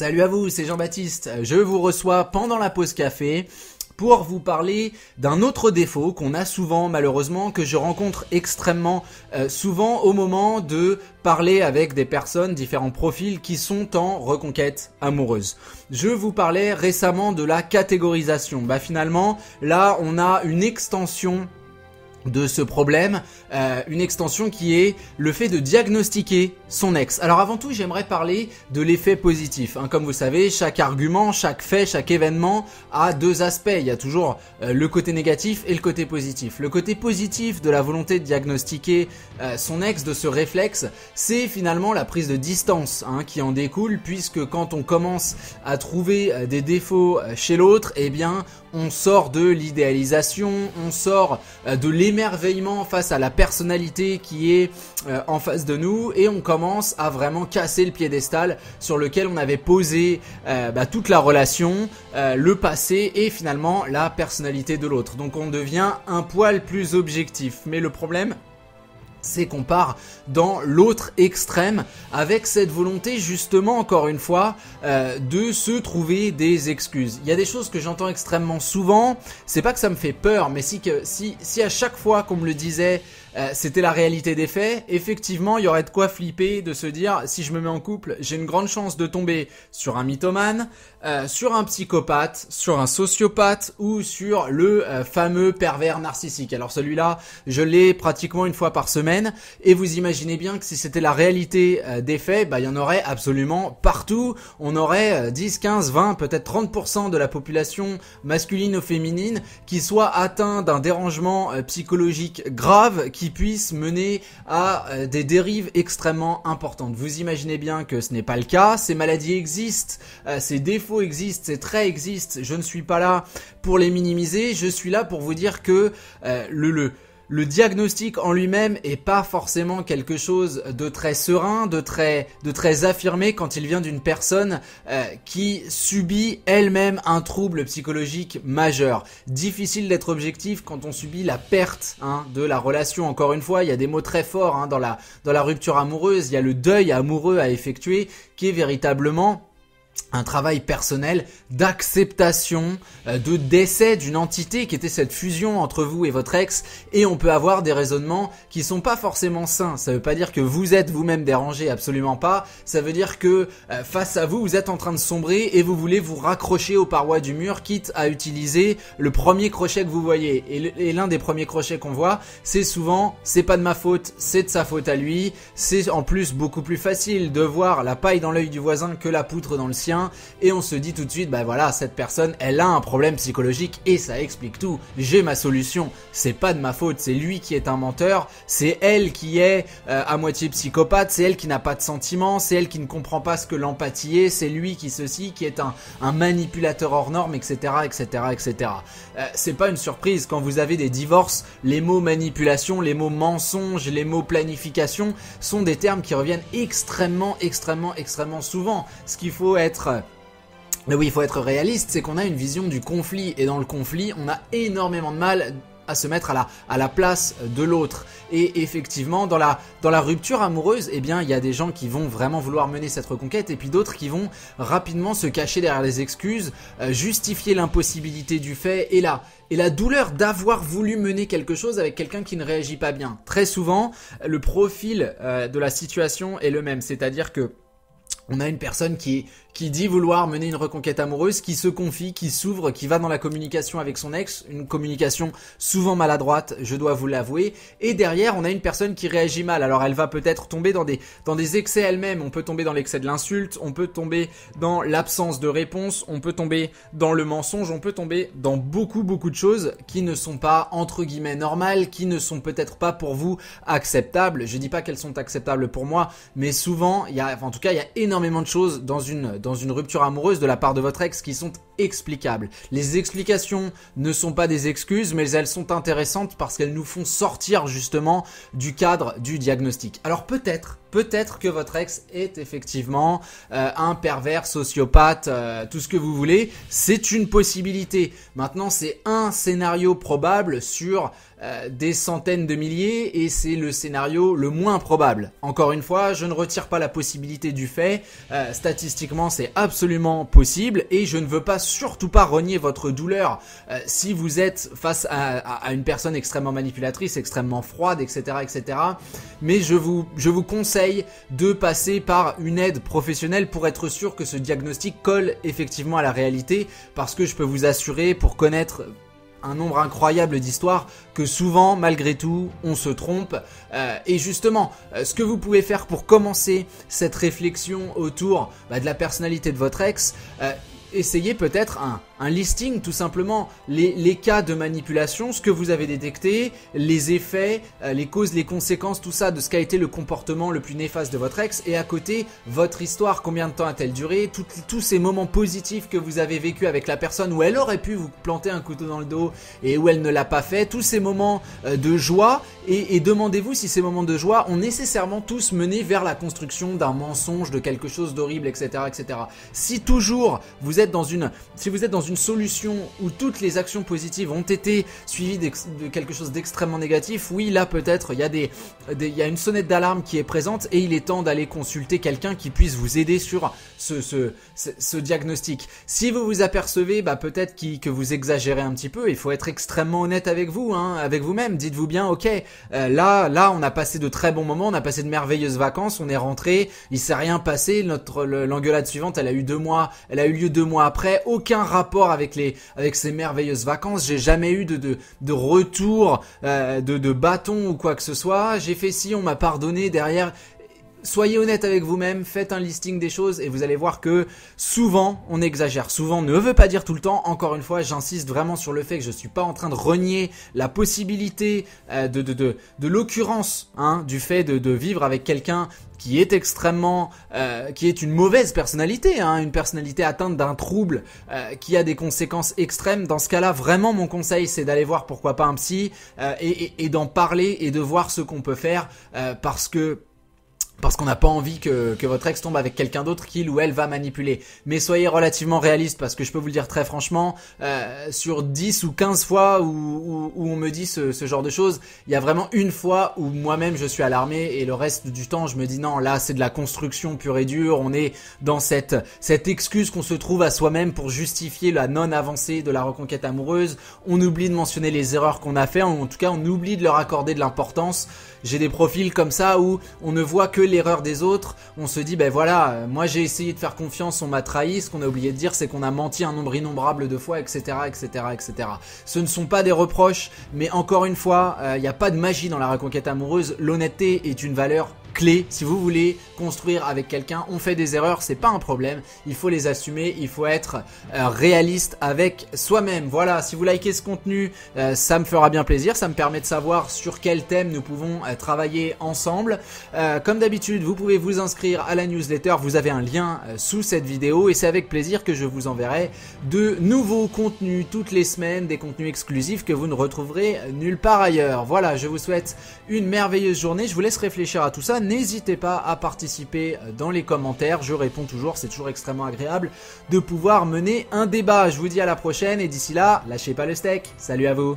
Salut à vous, c'est Jean-Baptiste. Je vous reçois pendant la pause café pour vous parler d'un autre défaut qu'on a souvent malheureusement, que je rencontre extrêmement souvent au moment de parler avec des personnes, différents profils qui sont en reconquête amoureuse. Je vous parlais récemment de la catégorisation. Finalement, là on a une extension de ce problème, une extension qui est le fait de diagnostiquer son ex. Alors avant tout, j'aimerais parler de l'effet positif. Comme vous savez, chaque argument, chaque fait, chaque événement a deux aspects. Il y a toujours le côté négatif et le côté positif. Le côté positif de la volonté de diagnostiquer son ex, de ce réflexe, c'est finalement la prise de distance qui en découle, puisque quand on commence à trouver des défauts chez l'autre, eh bien on sort de l'idéalisation, on sort de l'émerveillement face à la personnalité qui est en face de nous, et on commence à vraiment casser le piédestal sur lequel on avait posé toute la relation, le passé et finalement la personnalité de l'autre. Donc on devient un poil plus objectif. Mais le problème, c'est qu'on part dans l'autre extrême avec cette volonté justement, encore une fois, de se trouver des excuses. Il y a des choses que j'entends extrêmement souvent, c'est pas que ça me fait peur, mais si à chaque fois qu'on me le disait, c'était la réalité des faits, effectivement il y aurait de quoi flipper, de se dire si je me mets en couple, j'ai une grande chance de tomber sur un mythomane, sur un psychopathe, sur un sociopathe ou sur le fameux pervers narcissique. Alors celui-là, je l'ai pratiquement une fois par semaine, et vous imaginez bien que si c'était la réalité des faits, il y en aurait absolument partout. On aurait 10, 15, 20, peut-être 30% de la population masculine ou féminine qui soit atteint d'un dérangement psychologique grave qui puisse mener à des dérives extrêmement importantes. Vous imaginez bien que ce n'est pas le cas, ces maladies existent, ces défauts existent, ces traits existent, je ne suis pas là pour les minimiser, je suis là pour vous dire que le diagnostic en lui-même est pas forcément quelque chose de très serein, de très affirmé quand il vient d'une personne qui subit elle-même un trouble psychologique majeur. Difficile d'être objectif quand on subit la perte de la relation. Encore une fois, il y a des mots très forts dans la rupture amoureuse, il y a le deuil amoureux à effectuer qui est véritablement un travail personnel d'acceptation, de décès d'une entité qui était cette fusion entre vous et votre ex, et on peut avoir des raisonnements qui sont pas forcément sains. Ça veut pas dire que vous êtes vous-même dérangé, absolument pas. Ça veut dire que face à vous, vous êtes en train de sombrer et vous voulez vous raccrocher aux parois du mur, quitte à utiliser le premier crochet que vous voyez. Et l'un des premiers crochets qu'on voit, c'est souvent « c'est pas de ma faute, c'est de sa faute à lui ». C'est en plus beaucoup plus facile de voir la paille dans l'œil du voisin que la poutre dans le sien, et on se dit tout de suite voilà, cette personne elle a un problème psychologique et ça explique tout, j'ai ma solution, c'est pas de ma faute, c'est lui qui est un menteur, c'est elle qui est à moitié psychopathe, c'est elle qui n'a pas de sentiments, c'est elle qui ne comprend pas ce que l'empathie est, c'est lui qui qui est un manipulateur hors norme, etc. C'est pas une surprise quand vous avez des divorces, les mots manipulation, les mots mensonge, les mots planification sont des termes qui reviennent extrêmement souvent. Ce qu'il faut être il faut être réaliste, c'est qu'on a une vision du conflit, et dans le conflit, on a énormément de mal à se mettre à la place de l'autre. Et effectivement, dans la rupture amoureuse, il y a des gens qui vont vraiment vouloir mener cette reconquête, et puis d'autres qui vont rapidement se cacher derrière les excuses, justifier l'impossibilité du fait et la douleur d'avoir voulu mener quelque chose avec quelqu'un qui ne réagit pas bien. Très souvent, le profil de la situation est le même, c'est-à-dire que on a une personne qui dit vouloir mener une reconquête amoureuse, qui se confie, qui s'ouvre, qui va dans la communication avec son ex, une communication souvent maladroite, je dois vous l'avouer, et derrière on a une personne qui réagit mal. Alors elle va peut-être tomber dans des excès elle-même, on peut tomber dans l'excès de l'insulte, on peut tomber dans l'absence de réponse, on peut tomber dans le mensonge, on peut tomber dans beaucoup de choses qui ne sont pas entre guillemets normales, qui ne sont peut-être pas pour vous acceptables. Je dis pas qu'elles sont acceptables pour moi, mais souvent il y a énormément de choses dans une rupture amoureuse de la part de votre ex qui sont explicables. Les explications ne sont pas des excuses, mais elles sont intéressantes parce qu'elles nous font sortir justement du cadre du diagnostic. Alors peut-être peut-être que votre ex est effectivement un pervers, sociopathe, tout ce que vous voulez. C'est une possibilité. Maintenant, c'est un scénario probable sur des centaines de milliers et c'est le scénario le moins probable. Encore une fois, je ne retire pas la possibilité du fait. Statistiquement, c'est absolument possible et je ne veux pas surtout pas renier votre douleur si vous êtes face à une personne extrêmement manipulatrice, extrêmement froide, etc., etc. Mais je vous conseille de passer par une aide professionnelle pour être sûr que ce diagnostic colle effectivement à la réalité, parce que je peux vous assurer, pour connaître un nombre incroyable d'histoires, que souvent, malgré tout, on se trompe. Et justement, ce que vous pouvez faire pour commencer cette réflexion autour de la personnalité de votre ex, essayez peut-être un listing, tout simplement, les cas de manipulation, ce que vous avez détecté, les effets, les causes, les conséquences, tout ça, de ce qu'a été le comportement le plus néfaste de votre ex, et à côté, votre histoire, combien de temps a-t-elle duré, tous ces moments positifs que vous avez vécu avec la personne où elle aurait pu vous planter un couteau dans le dos et où elle ne l'a pas fait, tous ces moments de joie, et demandez-vous si ces moments de joie ont nécessairement tous mené vers la construction d'un mensonge, de quelque chose d'horrible, etc., etc. Si toujours vous êtes dans une solution où toutes les actions positives ont été suivies de quelque chose d'extrêmement négatif, oui, là peut-être il y a une sonnette d'alarme qui est présente et il est temps d'aller consulter quelqu'un qui puisse vous aider sur ce diagnostic. Si vous vous apercevez peut-être que vous exagérez un petit peu, il faut être extrêmement honnête avec vous, avec vous-même. Dites-vous bien, ok, là on a passé de très bons moments, on a passé de merveilleuses vacances, on est rentré, il s'est rien passé, l'engueulade suivante elle a eu lieu 2 mois après, aucun rapport avec ces merveilleuses vacances, j'ai jamais eu de retour de bâton ou quoi que ce soit, j'ai fait ci, on m'a pardonné derrière. Soyez honnête avec vous-même, faites un listing des choses et vous allez voir que souvent on exagère. Souvent ne veut pas dire tout le temps. Encore une fois, j'insiste vraiment sur le fait que je suis pas en train de renier la possibilité de l'occurrence du fait de vivre avec quelqu'un qui est extrêmement, qui est une mauvaise personnalité, une personnalité atteinte d'un trouble qui a des conséquences extrêmes. Dans ce cas-là, vraiment mon conseil c'est d'aller voir pourquoi pas un psy et d'en parler et de voir ce qu'on peut faire parce qu'on n'a pas envie que votre ex tombe avec quelqu'un d'autre qu'il ou elle va manipuler. Mais soyez relativement réaliste, parce que je peux vous le dire très franchement, sur 10 ou 15 fois où on me dit ce genre de choses, il y a vraiment une fois où moi-même je suis alarmé et le reste du temps je me dis non, là c'est de la construction pure et dure, on est dans cette excuse qu'on se trouve à soi-même pour justifier la non-avancée de la reconquête amoureuse. On oublie de mentionner les erreurs qu'on a fait, en tout cas on oublie de leur accorder de l'importance. J'ai des profils comme ça où on ne voit que l'erreur des autres, on se dit voilà, moi j'ai essayé de faire confiance, on m'a trahi, ce qu'on a oublié de dire c'est qu'on a menti un nombre innombrable de fois, etc., etc., etc. Ce ne sont pas des reproches, mais encore une fois, il n'y a pas de magie dans la reconquête amoureuse, l'honnêteté est une valeur clé. Si vous voulez construire avec quelqu'un, on fait des erreurs, c'est pas un problème, il faut les assumer, il faut être réaliste avec soi-même. Voilà, si vous likez ce contenu, ça me fera bien plaisir, ça me permet de savoir sur quel thème nous pouvons travailler ensemble. Comme d'habitude, vous pouvez vous inscrire à la newsletter, vous avez un lien sous cette vidéo et c'est avec plaisir que je vous enverrai de nouveaux contenus toutes les semaines, des contenus exclusifs que vous ne retrouverez nulle part ailleurs. Voilà, je vous souhaite une merveilleuse journée, je vous laisse réfléchir à tout ça. N'hésitez pas à participer dans les commentaires, je réponds toujours, c'est toujours extrêmement agréable de pouvoir mener un débat. Je vous dis à la prochaine et d'ici là, lâchez pas le steak. Salut à vous.